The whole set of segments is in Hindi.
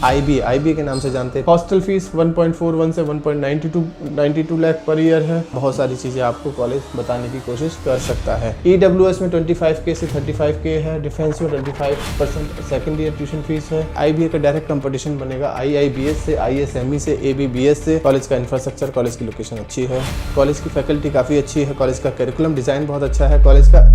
IB के नाम से जानते हैं। हॉस्टल फीस 1.41 से 1.92 लाख पर ईयर है। बहुत सारी चीजें आपको कॉलेज बताने की कोशिश कर सकता है। EWS में 25K से 35K है। डिफेंस में 25% सेकेंड ईयर ट्यूशन फीस है। IBA का डायरेक्ट कंपटीशन बनेगा IIBS से, ISME से, ABBS से। कॉलेज का इंफ्रास्ट्रक्चर, कॉलेज की लोकेशन अच्छी है, कॉलेज की फैकल्टी काफी अच्छी है, कॉलेज का करिकुलम डिजाइन बहुत अच्छा है। कॉलेज का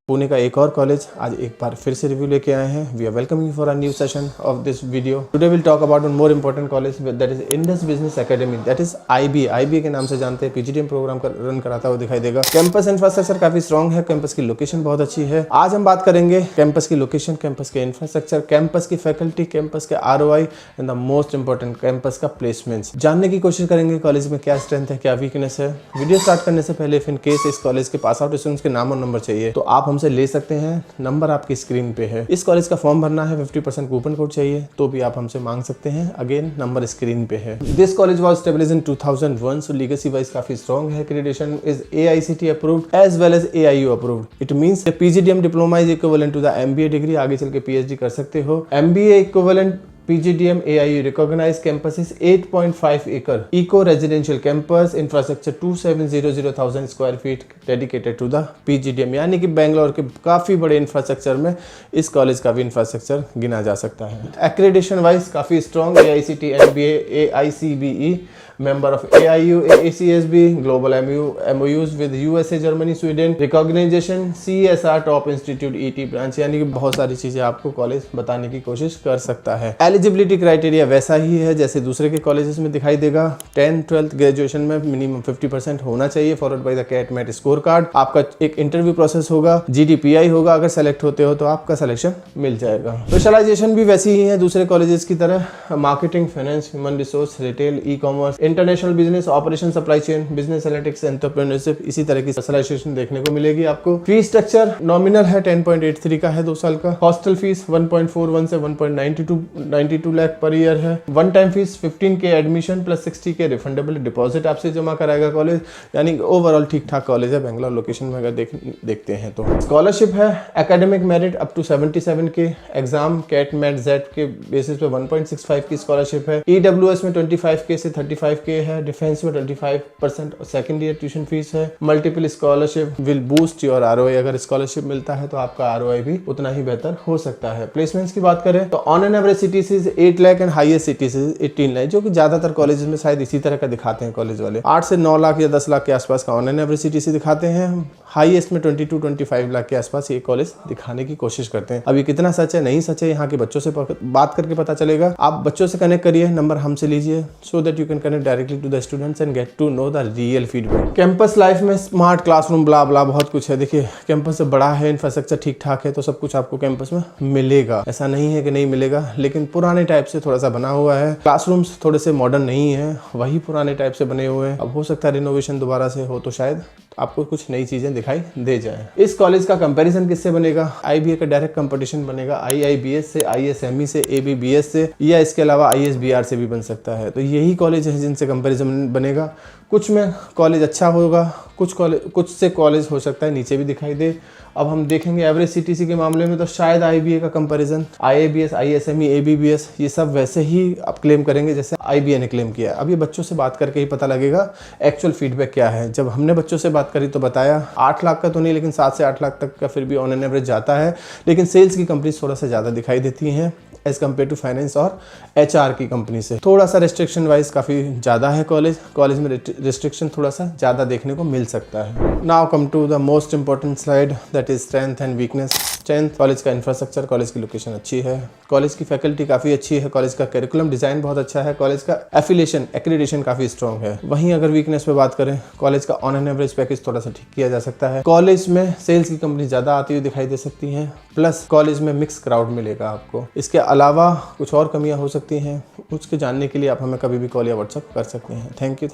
पुणे का एक और कॉलेज आज एक बार फिर से रिव्यू लेके आए हैं। We are welcoming for a new session of this video. Today will talk about one more important college that is Indus business academy, that is IB के नाम से जानते हैं। PGDM प्रोग्राम रन कराता हुआ दिखाई देगा। कैंपस इंफ्रास्ट्रक्चर काफी स्ट्रॉन्ग है, कैंपस की लोकेशन बहुत अच्छी है। आज हम बात करेंगे कैंपस की लोकेशन, कैंपस के इंफ्रास्ट्रक्चर, कैंपस की फैकल्टी, कैंपस के ROI and the most important campus का प्लेसमेंट्स। जानने की कोशिश करेंगे कॉलेज में क्या स्ट्रेंथ है, क्या वीकनेस है। वीडियो स्टार्ट करने से पहले इफ इन केस इस कॉलेज के पास आउट स्टूडेंट्स के नाम और नंबर चाहिए तो आप हमसे ले सकते हैं। नंबर आपकी स्क्रीन पे है। इस कॉलेज का फॉर्म भरना है, 50% कूपन कोड चाहिए तो भी आप हमसे मांग सकते हैं। अगेन नंबर स्क्रीन पे है। This college was established in 2001, so legacy wise काफी स्ट्रॉन्ग है। Accreditation is AICTE approved as well as AIU approved. It means PGDM diploma is equivalent to the MBA degree. आगे चल के PhD कर सकते हो। MBA equivalent PGDM AIU recognized campus is 8.5 acre eco residential campus infrastructure 270,000 square feet dedicated to the PGDM, यानी कि बेंगलोर के काफ़ी बड़े इंफ्रास्ट्रक्चर में इस कॉलेज का भी इंफ्रास्ट्रक्चर गिना जा सकता है। एक्रेडिटेशन वाइज काफ़ी strong AICTE MBA AICBE member of AIU ACSB global MOUs with USA Germany Sweden recognition CSR top institute ET branch, यानी कि बहुत सारी चीज़ें आपको कॉलेज बताने की कोशिश कर सकता है। एलिजिबिलिटी क्राइटेरिया वैसा ही है जैसे दूसरे के कॉलेजेस में दिखाई देगा। 10th 12th ग्रेजुएशन में मिनिमम 50% होना चाहिए, followed by the CAT MAT score card. आपका एक इंटरव्यू प्रोसेस होगा, GDPI होगा। अगर सेलेक्ट होते हो तो आपका सिलेक्शन मिल जाएगा। स्पेशलाइजेशन भी वैसी ही है दूसरे कॉलेजेस की तरह। Marketing, finance, human resource, retail, ecommerce, international business, operation, supply chain, business analytics, entrepreneurship, इसी तरह की स्पेशलाइजेशन देखने को मिलेगी आपको। फीस स्ट्रक्चर नॉमिनल है, 10.83 का है 2 साल का। हॉस्टल फीस 1.41 से 1.92 लाख पर ईयर है। One time fees 15K admission plus 60K refundable deposit आपसे जमा कराएगा कॉलेज, यानी ओवरऑल ठीक ठाक कॉलेज है। बेंगलोर लोकेशन में अगर देखते हैं तो स्कॉलरशिप है। Academic merit up to 77K, exam CAT MAT XAT के बेसिस पे 1.65 की स्कॉलरशिप है। EWS में 25K से 35K है। डिफेंस में 25% सेकेंड ईयर ट्यूशन फीस है। Multiple scholarship will boost your ROI। अगर स्कॉलरशिप मिलता है तो आपका ROI भी उतना ही बेहतर हो सकता है। प्लेसमेंट्स की बात करें तो on an average CTC 8 lakh and highest CTC 18 lakh, जो कि ज्यादातर कॉलेजेस में शायद इसी तरह का दिखाते हैं कॉलेज वाले। 8 से 9 लाख या 10 लाख के आसपास का ऑन एन एवरेज CTC दिखाते हैं। हाईएस्ट में 22-25 लाख के आसपास ये कॉलेज दिखाने की कोशिश करते हैं। अभी कितना सच है नहीं सच है यहाँ के बच्चों से बात करके पता चलेगा। आप बच्चों से कनेक्ट करिए, नंबर हमसे लीजिए, so that you can connect directly to the students and get to know the real feedback. Campus life में स्मार्ट क्लासरूम ब्ला ब्ला बहुत कुछ है। देखिए कैंपस से बड़ा है, इंफ्रास्ट्रक्चर ठीक ठाक है तो सब कुछ आपको कैंपस में मिलेगा। ऐसा नहीं है कि नहीं मिलेगा, लेकिन पुराने टाइप से थोड़ा सा बना हुआ है। क्लासरूम्स थोड़े से मॉडर्न नहीं है, वही पुराने टाइप से बने हुए हैं। अब हो सकता है रिनोवेशन दोबारा से हो तो शायद आपको कुछ नई चीजें दिखाई दे जाए। इस कॉलेज का कंपैरिजन किससे बनेगा? IBA का डायरेक्ट कंपटीशन बनेगा IIBS से, ISME से, ABBS से, या इसके अलावा ISBR से भी बन सकता है। तो यही कॉलेज है जिनसे कंपैरिजन बनेगा। कुछ में कॉलेज अच्छा होगा, कुछ से कॉलेज हो सकता है नीचे भी दिखाई दे। अब हम देखेंगे एवरेज CTC के मामले में तो शायद IBA का कंपैरिजन, IIBS, ISME, ABBS ये सब वैसे ही आप क्लेम करेंगे जैसे IBA ने क्लेम किया। अब ये बच्चों से बात करके ही पता लगेगा एक्चुअल फीडबैक क्या है। जब हमने बच्चों से बात करी तो बताया 8 लाख का तो नहीं, लेकिन 7 से 8 लाख तक का फिर भी ऑन एन एवरेज जाता है। लेकिन सेल्स की कंपनीज थोड़ा सा ज़्यादा दिखाई देती हैं एज कम्पेयर टू फाइनेंस और HR की कंपनी से। थोड़ा सा रिस्ट्रिक्शन वाइज काफ़ी ज़्यादा है कॉलेज में रिस्ट्रिक्शन थोड़ा सा ज़्यादा देखने को मिल सकता है। Now come to the most important slide, that is strength and weakness. Strength, college का इंफ्रास्ट्रक्चर, कॉलेज की लोकेशन अच्छी है, कॉलेज की फैकल्टी काफ़ी अच्छी है, कॉलेज का करिकुलम डिज़ाइन बहुत अच्छा है, कॉलेज का एफिलिएशन एक्रेडिटेशन काफ़ी स्ट्रॉन्ग है। वहीं अगर वीकनेस पे बात करें, कॉलेज का ऑन एन एवरेज पैकेज थोड़ा सा ठीक किया जा सकता है। कॉलेज में सेल्स की कंपनी ज़्यादा आती हुई दिखाई दे सकती हैं, प्लस कॉलेज में मिक्स क्राउड मिलेगा आपको। इसके अलावा कुछ और कमियाँ हो सकती हैं, उसके जानने के लिए आप हमें कभी भी कॉल या व्हाट्सअप कर सकते हैं। Thank you.